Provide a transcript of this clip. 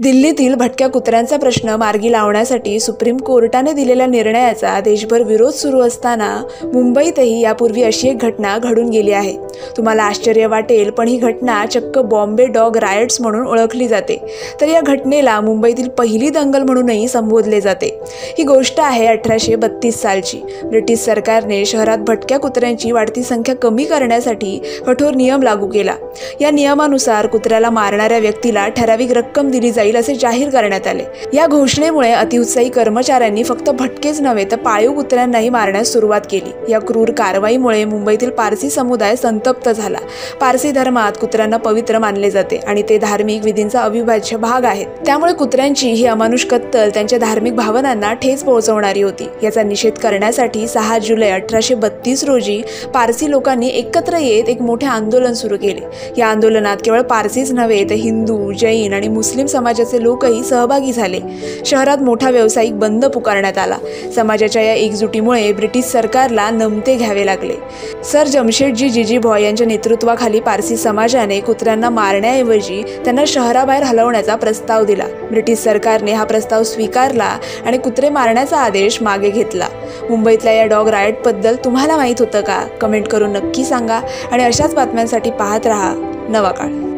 दिल्लीतील भटक्या कुत्र्यांचा प्रश्न मार्गी लावण्यासाठी सुप्रीम कोर्टाने दिलेल्या निर्णयाचा देशभर विरोध सुरू असताना मुंबईतही यापूर्वी अशी एक घटना घडून गेली आहे। तुम्हाला आश्चर्य वाटेल, पण ही घटना चक्क बॉम्बे डॉग रायट्स म्हणून ओळखली जाते। तर या घटनेला मुंबईतील पहिली दंगल म्हणूनही संबोधले जाते। ही गोष्ट आहे 1832 सालची। ब्रिटिश सरकारने शहरात भटक्या कुत्र्यांची वाढती संख्या कमी करण्यासाठी कठोर नियम लागू केला। या नियमानुसार कुत्र्याला मारणाऱ्या व्यक्तीला ठराविक रक्कम दिली जाईल असे जाहीर करण्यात आले। या घोषणेमुळे अतिउत्साही कर्मचाऱ्यांनी फक्त भटकेच नव्हे तर पाळीव कुत्र्यांनाही मारण्यास सुरुवात केली। या क्रूर कारवाईमुळे मुंबईतील पारसी समुदाय संतप्त झाला। पारसी धर्मात कुत्र्यांना पवित्र मानले जाते आणि ते धार्मिक विधींचा अविभाज्य भाग आहेत। त्यामुळे कुत्र्यांची ही अमानुष कत्तल त्यांच्या धार्मिक भावनांना ठेच पोहोचवणारी होती। याचा निषेध करण्यासाठी 6 जुलै 1832 रोजी पारसी लोकांनी एकत्र येत एक मोठे आंदोलन सुरू केले। या आंदोलनात केवळ पारसीच नव्हे तर हिंदू, जैन आणि मुस्लिम समाजाचे लोकही सहभागी झाले। शहरात मोठा व्यावसायिक बंद पुकारण्यात आला। समाजाच्या या एकजुटीमुळे ब्रिटिश सरकारला नमते घ्यावे लागले। सर जमशेदजी जीजीभॉय यांच्या नेतृत्वाखाली पारसी समाजाने कुत्र्यांना मारण्याऐवजी त्यांना शहराबाहेर हलवण्याचा प्रस्ताव दिला। ब्रिटिश सरकारने हा प्रस्ताव स्वीकारला आणि कुत्रे मारण्याचा आदेश मागे घेतला। मुंबईतल्या या डॉग रायटबद्दल तुम्हाला माहीत होतं का? कमेंट करून नक्की सांगा आणि अशाच बातम्यांसाठी पाहत रहा नवा काळ।